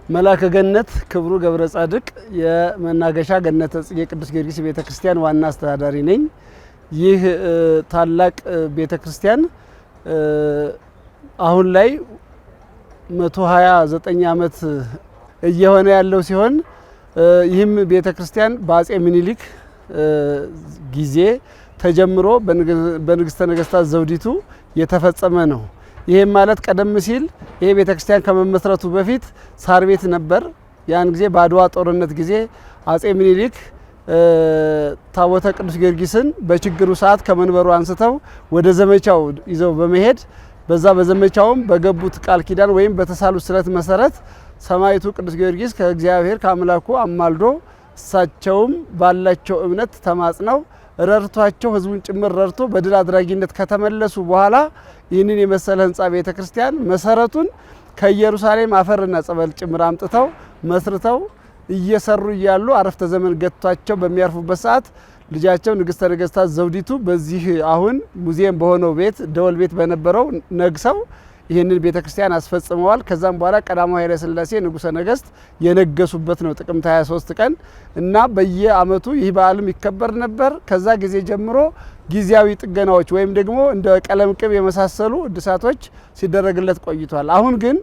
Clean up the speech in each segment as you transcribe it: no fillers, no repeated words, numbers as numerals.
መላከ ገነት ክብሩ ገብረ ጻድቅ የመናገሻ ገነተ ጽጌ ቅዱስ ጊዮርጊስ ቤተክርስቲያን ዋና አስተዳዳሪ ነኝ። ይህ ታላቅ ቤተክርስቲያን አሁን ላይ 129 ዓመት እየሆነ ያለው ሲሆን ይህም ቤተክርስቲያን በአጼ ምኒልክ ጊዜ ተጀምሮ በንግስተ ነገስታት ዘውዲቱ የተፈጸመ ነው። ይሄም ማለት ቀደም ሲል ይሄ ቤተክርስቲያን ከመመስረቱ በፊት ሳር ቤት ነበር። ያን ጊዜ በአድዋ ጦርነት ጊዜ አጼ ምኒልክ ታቦተ ቅዱስ ጊዮርጊስን በችግሩ ሰዓት ከመንበሩ አንስተው ወደ ዘመቻው ይዘው በመሄድ በዛ በዘመቻውም በገቡት ቃል ኪዳን ወይም በተሳሉት ስለት መሰረት ሰማዕቱ ቅዱስ ጊዮርጊስ ከእግዚአብሔር ከአምላኩ አማልዶ እሳቸውም ባላቸው እምነት ተማጽነው ረድቷቸው ህዝቡን ጭምር ረድቶ በድል አድራጊነት ከተመለሱ በኋላ ይህንን የመሰለ ህንጻ ቤተክርስቲያን መሰረቱን ከኢየሩሳሌም አፈርና ጸበል ጭምር አምጥተው መስርተው እየሰሩ እያሉ አረፍተ ዘመን ገጥቷቸው በሚያርፉበት ሰዓት ልጃቸው ንግስተ ነገስታት ዘውዲቱ በዚህ አሁን ሙዚየም በሆነው ቤት ደወል ቤት በነበረው ነግሰው ይህንን ቤተክርስቲያን አስፈጽመዋል። ከዛም በኋላ ቀዳማዊ ኃይለ ሥላሴ ንጉሰ ነገስት የነገሱበት ነው ጥቅምት 23 ቀን እና በየአመቱ ይህ በዓልም ይከበር ነበር። ከዛ ጊዜ ጀምሮ ጊዜያዊ ጥገናዎች ወይም ደግሞ እንደ ቀለም ቅብ የመሳሰሉ እድሳቶች ሲደረግለት ቆይቷል። አሁን ግን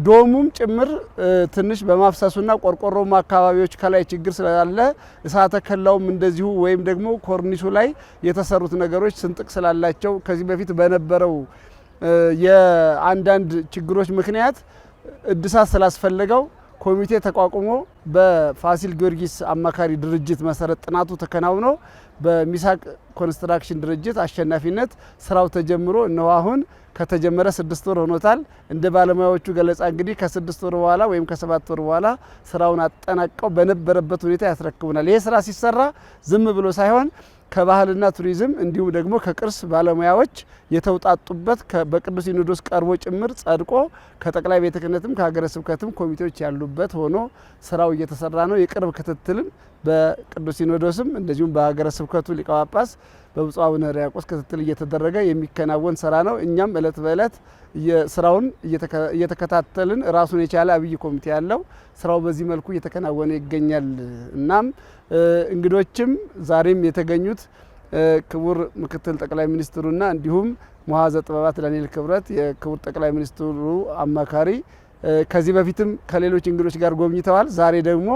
ዶሙም ጭምር ትንሽ በማፍሰሱና ቆርቆሮማ አካባቢዎች ከላይ ችግር ስላለ እሳተ ከላውም እንደዚሁ ወይም ደግሞ ኮርኒሱ ላይ የተሰሩት ነገሮች ስንጥቅ ስላላቸው ከዚህ በፊት በነበረው የአንዳንድ ችግሮች ምክንያት እድሳት ስላስፈለገው ኮሚቴ ተቋቁሞ በፋሲል ጊዮርጊስ አማካሪ ድርጅት መሰረት ጥናቱ ተከናውኖ በሚሳቅ ኮንስትራክሽን ድርጅት አሸናፊነት ስራው ተጀምሮ እነሆ አሁን ከተጀመረ 6 ወር ሆኖታል። እንደ ባለሙያዎቹ ገለጻ እንግዲህ ከ6 ወር በኋላ ወይም ከ7 ወር በኋላ ስራውን አጠናቀው በነበረበት ሁኔታ ያስረክቡናል። ይሄ ስራ ሲሰራ ዝም ብሎ ሳይሆን ከባህልና ቱሪዝም እንዲሁም ደግሞ ከቅርስ ባለሙያዎች የተውጣጡበት በቅዱስ ሲኖዶስ ቀርቦ ጭምር ጸድቆ ከጠቅላይ ቤተ ክህነትም ከሀገረ ስብከትም ኮሚቴዎች ያሉበት ሆኖ ስራው እየተሰራ ነው። የቅርብ ክትትልም በቅዱስ ሲኖዶስም እንደዚሁም በሀገረ ስብከቱ ሊቀ ጳጳስ በብፁዕ አቡነ ሕርያቆስ ክትትል እየተደረገ የሚከናወን ስራ ነው። እኛም እለት በእለት ስራውን እየተከታተልን ራሱን የቻለ አብይ ኮሚቴ ያለው ስራው በዚህ መልኩ እየተከናወነ ይገኛል። እናም እንግዶችም ዛሬም የተገኙት ክቡር ምክትል ጠቅላይ ሚኒስትሩና እንዲሁም መዋዘ ጥበባት ዳንኤል ክብረት የክቡር ጠቅላይ ሚኒስትሩ አማካሪ ከዚህ በፊትም ከሌሎች እንግዶች ጋር ጎብኝተዋል። ዛሬ ደግሞ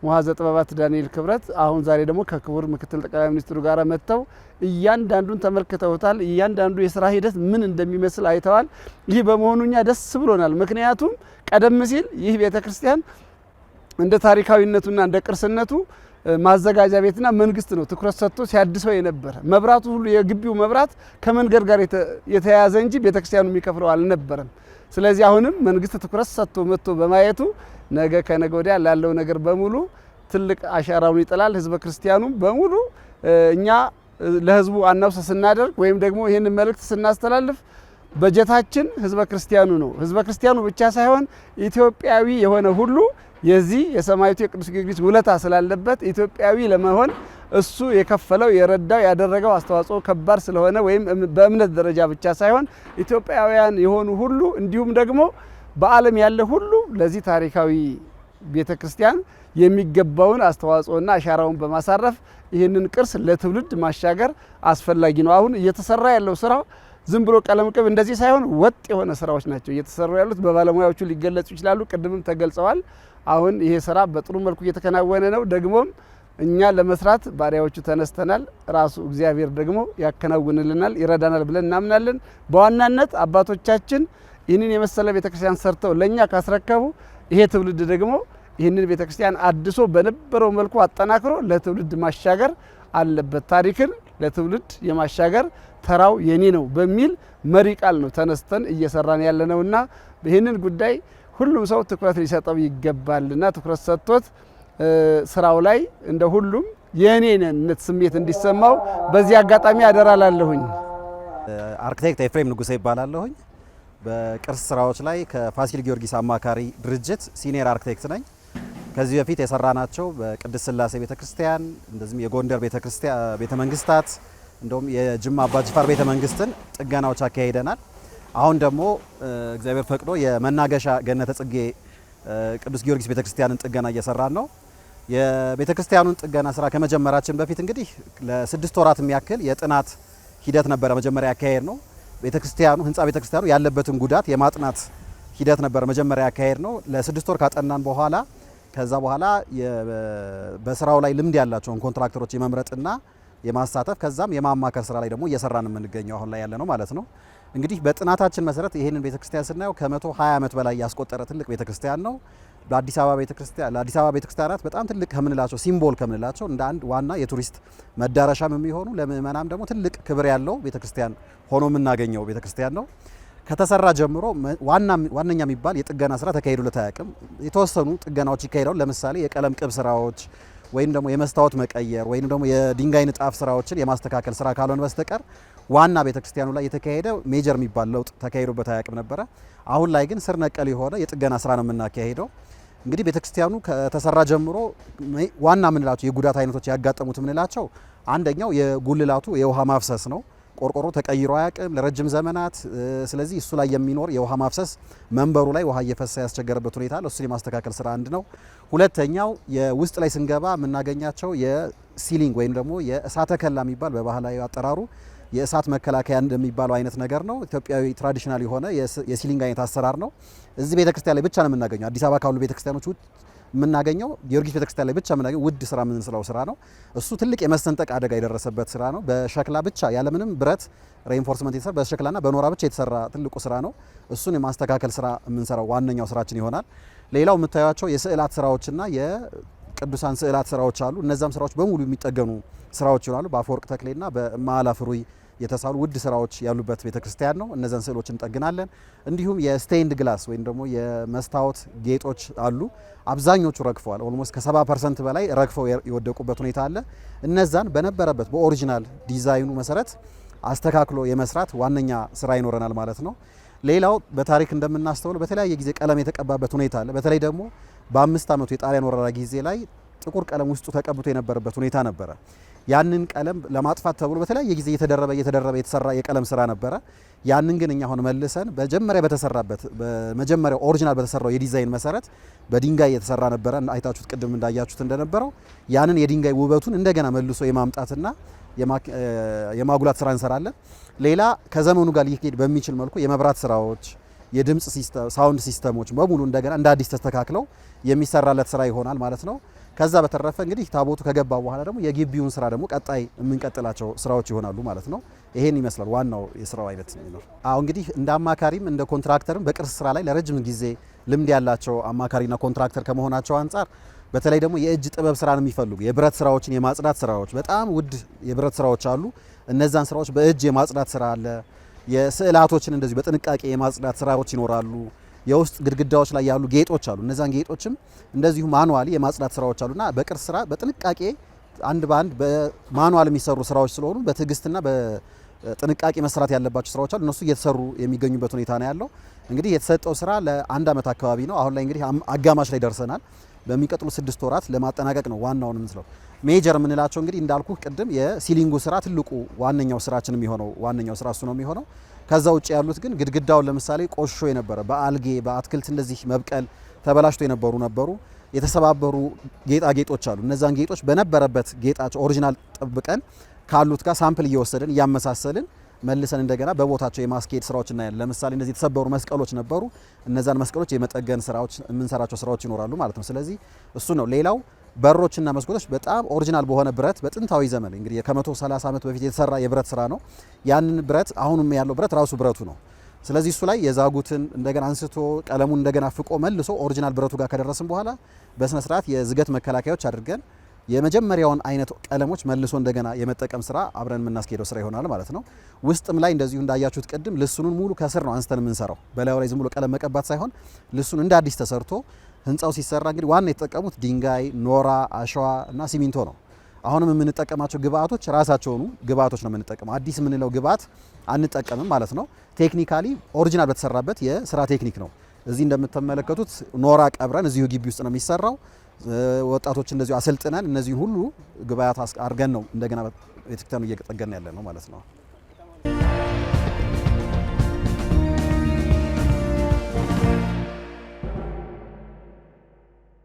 መዋዘ ጥበባት ዳንኤል ክብረት አሁን ዛሬ ደግሞ ከክቡር ምክትል ጠቅላይ ሚኒስትሩ ጋር መጥተው እያንዳንዱን ተመልክተውታል። እያንዳንዱ የስራ ሂደት ምን እንደሚመስል አይተዋል። ይህ በመሆኑ እኛ ደስ ብሎናል። ምክንያቱም ቀደም ሲል ይህ ቤተክርስቲያን እንደ ታሪካዊነቱና እንደ ቅርስነቱ ማዘጋጃ ቤትና መንግስት ነው ትኩረት ሰጥቶ ሲያድሰው የነበረ። መብራቱ ሁሉ የግቢው መብራት ከመንገድ ጋር የተያያዘ እንጂ ቤተክርስቲያኑ የሚከፍለው አልነበረም። ስለዚህ አሁንም መንግስት ትኩረት ሰጥቶ መጥቶ በማየቱ ነገ ከነገ ወዲያ ላለው ነገር በሙሉ ትልቅ አሻራውን ይጥላል። ህዝበ ክርስቲያኑ በሙሉ እኛ ለህዝቡ አናውስ ስናደርግ ወይም ደግሞ ይህን መልእክት ስናስተላልፍ በጀታችን ህዝበ ክርስቲያኑ ነው። ህዝበ ክርስቲያኑ ብቻ ሳይሆን ኢትዮጵያዊ የሆነ ሁሉ የዚህ የሰማዕቱ የቅዱስ ጊዮርጊስ ውለታ ስላለበት ኢትዮጵያዊ ለመሆን እሱ የከፈለው የረዳው ያደረገው አስተዋጽኦ ከባድ ስለሆነ ወይም በእምነት ደረጃ ብቻ ሳይሆን ኢትዮጵያውያን የሆኑ ሁሉ እንዲሁም ደግሞ በዓለም ያለ ሁሉ ለዚህ ታሪካዊ ቤተክርስቲያን የሚገባውን አስተዋጽኦና አሻራውን በማሳረፍ ይህንን ቅርስ ለትውልድ ማሻገር አስፈላጊ ነው። አሁን እየተሰራ ያለው ስራ ዝም ብሎ ቀለም ቅብ እንደዚህ ሳይሆን ወጥ የሆነ ስራዎች ናቸው እየተሰሩ ያሉት። በባለሙያዎቹ ሊገለጹ ይችላሉ፣ ቅድምም ተገልጸዋል። አሁን ይሄ ስራ በጥሩ መልኩ እየተከናወነ ነው። ደግሞም እኛ ለመስራት ባሪያዎቹ ተነስተናል። ራሱ እግዚአብሔር ደግሞ ያከናውንልናል፣ ይረዳናል ብለን እናምናለን። በዋናነት አባቶቻችን ይህንን የመሰለ ቤተክርስቲያን ሰርተው ለኛ ካስረከቡ ይሄ ትውልድ ደግሞ ይህንን ቤተክርስቲያን አድሶ በነበረው መልኩ አጠናክሮ ለትውልድ ማሻገር አለበት። ታሪክን ለትውልድ የማሻገር ተራው የኔ ነው በሚል መሪ ቃል ነው ተነስተን እየሰራን ያለነውና ይህንን ጉዳይ ሁሉም ሰው ትኩረት ሊሰጠው ይገባልና ትኩረት ሰጥቶት ስራው ላይ እንደ ሁሉም የኔነት ስሜት እንዲሰማው በዚህ አጋጣሚ አደራላለሁኝ። አርክቴክት ኤፍሬም ንጉሴ ይባላለሁኝ። በቅርስ ስራዎች ላይ ከፋሲል ጊዮርጊስ አማካሪ ድርጅት ሲኒየር አርክቴክት ነኝ። ከዚህ በፊት የሰራናቸው በቅድስት ሥላሴ ቤተክርስቲያን እንደዚህም የጎንደር ቤተክርስቲያን ቤተመንግስታት እንደውም የጅማ አባጅፋር ቤተመንግስትን ጥገናዎች አካሂደናል። አሁን ደግሞ እግዚአብሔር ፈቅዶ የመናገሻ ገነተ ጽጌ ቅዱስ ጊዮርጊስ ቤተክርስቲያንን ጥገና እየሰራን ነው። የቤተክርስቲያኑን ጥገና ስራ ከመጀመራችን በፊት እንግዲህ ለ6 ወራት የሚያክል የጥናት ሂደት ነበረ መጀመሪያ ያካሄድ ነው። ቤተክርስቲያኑ ህንጻ ቤተክርስቲያኑ ያለበትን ጉዳት የማጥናት ሂደት ነበረ መጀመሪያ ያካሄድ ነው። ለ6 ወር ካጠናን በኋላ ከዛ በኋላ በስራው ላይ ልምድ ያላቸውን ኮንትራክተሮች የመምረጥና የማሳተፍ ከዛም የማማከር ስራ ላይ ደግሞ እየሰራን የምንገኘው አሁን ላይ ያለ ነው ማለት ነው። እንግዲህ በጥናታችን መሰረት ይሄንን ቤተክርስቲያን ስናየው ከ120 ዓመት በላይ ያስቆጠረ ትልቅ ቤተክርስቲያን ነው። ለአዲስ አበባ ቤተክርስቲያናት በጣም ትልቅ ከምንላቸው ሲምቦል ከምንላቸው እንደ አንድ ዋና የቱሪስት መዳረሻም የሚሆኑ ለምእመናም ደግሞ ትልቅ ክብር ያለው ቤተክርስቲያን ሆኖ የምናገኘው ቤተክርስቲያን ነው። ከተሰራ ጀምሮ ዋነኛ የሚባል የጥገና ስራ ተካሂዶለት አያውቅም። የተወሰኑ ጥገናዎች ይካሄዳሉ። ለምሳሌ የቀለም ቅብ ስራዎች ወይም ደግሞ የመስታወት መቀየር ወይም ደግሞ የድንጋይ ንጣፍ ስራዎችን የማስተካከል ስራ ካልሆነ በስተቀር ዋና ቤተክርስቲያኑ ላይ የተካሄደ ሜጀር የሚባል ለውጥ ተካሂዶበት አያውቅም ነበረ። አሁን ላይ ግን ስር ነቀል የሆነ የጥገና ስራ ነው የምናካሄደው። እንግዲህ ቤተክርስቲያኑ ከተሰራ ጀምሮ ዋና የምንላቸው የጉዳት አይነቶች ያጋጠሙት የምንላቸው አንደኛው የጉልላቱ የውሃ ማፍሰስ ነው። ቆርቆሮ ተቀይሮ አያውቅም ለረጅም ዘመናት። ስለዚህ እሱ ላይ የሚኖር የውሃ ማፍሰስ መንበሩ ላይ ውሃ እየፈሰሰ ያስቸገረበት ሁኔታ አለ። እሱን የማስተካከል ስራ አንድ ነው። ሁለተኛው የውስጥ ላይ ስንገባ የምናገኛቸው የሲሊንግ ወይም ደግሞ የእሳተ ከላ የሚባል በባህላዊ አጠራሩ የእሳት መከላከያ እንደሚባለው አይነት ነገር ነው። ኢትዮጵያዊ ትራዲሽናል የሆነ የሲሊንግ አይነት አሰራር ነው። እዚህ ቤተክርስቲያን ላይ ብቻ ነው የምናገኘው። አዲስ አበባ ካሉ ቤተክርስቲያኖች የምናገኘው ጊዮርጊስ ቤተክርስቲያን ላይ ብቻ የምናገኘው ውድ ስራ የምንስራው ስራ ነው። እሱ ትልቅ የመሰንጠቅ አደጋ የደረሰበት ስራ ነው። በሸክላ ብቻ ያለምንም ብረት ሬኢንፎርስመንት የተሰራ በሸክላና በኖራ ብቻ የተሰራ ትልቁ ስራ ነው። እሱን የማስተካከል ስራ የምንሰራው ዋነኛው ስራችን ይሆናል። ሌላው የምታዩቸው የስዕላት ስራዎችና የቅዱሳን ስዕላት ስራዎች አሉ። እነዛም ስራዎች በሙሉ የሚጠገኑ ስራዎች ይሆናሉ። በአፈወርቅ ተክሌና በማላ ፍሩይ የተሳሉ ውድ ስራዎች ያሉበት ቤተክርስቲያን ነው። እነዛን ስዕሎች እንጠግናለን። እንዲሁም የስቴይንድ ግላስ ወይም ደግሞ የመስታወት ጌጦች አሉ። አብዛኞቹ ረግፈዋል። ኦልሞስት ከ70% በላይ ረግፈው የወደቁበት ሁኔታ አለ። እነዛን በነበረበት በኦሪጂናል ዲዛይኑ መሰረት አስተካክሎ የመስራት ዋነኛ ስራ ይኖረናል ማለት ነው። ሌላው በታሪክ እንደምናስተውለው በተለያየ ጊዜ ቀለም የተቀባበት ሁኔታ አለ። በተለይ ደግሞ በ5 ዓመቱ የጣሊያን ወረራ ጊዜ ላይ ጥቁር ቀለም ውስጡ ተቀብቶ የነበረበት ሁኔታ ነበረ። ያንን ቀለም ለማጥፋት ተብሎ በተለያየ ጊዜ እየተደረበ የተሰራ የቀለም ስራ ነበረ። ያንን ግን እኛ አሁን መልሰን በመጀመሪያው ኦሪጂናል በተሰራው የዲዛይን መሰረት በድንጋይ የተሰራ ነበረ። አይታችሁት ቅድም እንዳያችሁት እንደነበረው ያንን የድንጋይ ውበቱን እንደገና መልሶ የማምጣትና የማጉላት ስራ እንሰራለን። ሌላ ከዘመኑ ጋር ሊሄድ በሚችል መልኩ የመብራት ስራዎች፣ የድምጽ ሲስተም፣ ሳውንድ ሲስተሞች በሙሉ እንደገና እንደ አዲስ ተስተካክለው የሚሰራለት ስራ ይሆናል ማለት ነው። ከዛ በተረፈ እንግዲህ ታቦቱ ከገባ በኋላ ደግሞ የግቢውን ስራ ደግሞ ቀጣይ የምንቀጥላቸው ስራዎች ይሆናሉ ማለት ነው። ይሄን ይመስላል ዋናው የስራው አይነት ነው። አዎ እንግዲህ እንደ አማካሪም እንደ ኮንትራክተርም በቅርስ ስራ ላይ ለረጅም ጊዜ ልምድ ያላቸው አማካሪና ኮንትራክተር ከመሆናቸው አንጻር በተለይ ደግሞ የእጅ ጥበብ ስራን የሚፈልጉ የብረት ስራዎችን የማጽዳት ስራዎች በጣም ውድ የብረት ስራዎች አሉ። እነዛን ስራዎች በእጅ የማጽዳት ስራ አለ። የስዕላቶችን እንደዚህ በጥንቃቄ የማጽዳት ስራዎች ይኖራሉ። የውስጥ ግድግዳዎች ላይ ያሉ ጌጦች አሉ። እነዛን ጌጦችም እንደዚሁ ማኑዋሊ የማጽዳት ስራዎች አሉና በቅርስ ስራ በጥንቃቄ አንድ ባንድ በማኑዋል የሚሰሩ ስራዎች ስለሆኑ በትዕግስትና በጥንቃቄ መስራት ያለባቸው ስራዎች አሉ። እነሱ እየተሰሩ የሚገኙበት ሁኔታ ነው ያለው። እንግዲህ የተሰጠው ስራ ለ1 ዓመት አካባቢ ነው። አሁን ላይ እንግዲህ አጋማሽ ላይ ደርሰናል። በሚቀጥሉ 6 ወራት ለማጠናቀቅ ነው ዋናውን የምንስለው። ሜጀር የምንላቸው እንግዲህ እንዳልኩ ቅድም የሲሊንጉ ስራ ትልቁ ዋነኛው ስራችን የሚሆነው ዋነኛው ስራ እሱ ነው የሚሆነው። ከዛ ውጭ ያሉት ግን ግድግዳውን ለምሳሌ ቆሾ የነበረ በአልጌ በአትክልት እንደዚህ መብቀል ተበላሽቶ ነበሩ። የተሰባበሩ ጌጣጌጦች አሉ። እነዛን ጌጦች በነበረበት ጌጣቸው ኦሪጂናል ጠብቀን ካሉት ጋር ሳምፕል እየወሰድን እያመሳሰልን መልሰን እንደገና በቦታቸው የማስኬድ ስራዎች እናያለን። ለምሳሌ እነዚህ የተሰበሩ መስቀሎች ነበሩ። እነዛን መስቀሎች የመጠገን ስራዎች የምንሰራቸው ስራዎች ይኖራሉ ማለት ነው። ስለዚህ እሱ ነው። ሌላው በሮችና መስኮቶች በጣም ኦሪጂናል በሆነ ብረት በጥንታዊ ዘመን እንግዲህ ከ130 ዓመት በፊት የተሰራ የብረት ስራ ነው። ያንን ብረት አሁንም ያለው ብረት ራሱ ብረቱ ነው። ስለዚህ እሱ ላይ የዛጉትን እንደገና አንስቶ ቀለሙን እንደገና ፍቆ መልሶ ኦሪጂናል ብረቱ ጋር ከደረስን በኋላ በስነ ስርዓት የዝገት መከላከያዎች አድርገን የመጀመሪያውን አይነት ቀለሞች መልሶ እንደገና የመጠቀም ስራ አብረን የምናስኬደው ስራ ይሆናል ማለት ነው። ውስጥም ላይ እንደዚሁ እንዳያችሁት ቅድም ልሱኑን ሙሉ ከስር ነው አንስተን የምንሰራው። በላዩ ላይ ዝም ብሎ ቀለም መቀባት ሳይሆን ልሱን እንደ አዲስ ተሰርቶ ህንጻው ሲሰራ እንግዲህ ዋና የተጠቀሙት ድንጋይ፣ ኖራ፣ አሸዋ እና ሲሚንቶ ነው። አሁንም የምንጠቀማቸው ግብአቶች ራሳቸውኑ ግብአቶች ነው የምንጠቀመው። አዲስ የምንለው ግብአት አንጠቀምም ማለት ነው። ቴክኒካሊ ኦሪጂናል በተሰራበት የስራ ቴክኒክ ነው። እዚህ እንደምትመለከቱት ኖራ ቀብረን እዚሁ ግቢ ውስጥ ነው የሚሰራው። ወጣቶች እንደዚሁ አሰልጥነን እነዚህን ሁሉ ግብአት አድርገን ነው እንደገና ቤተክርስቲያኑ እየጠገን ያለ ነው ማለት ነው።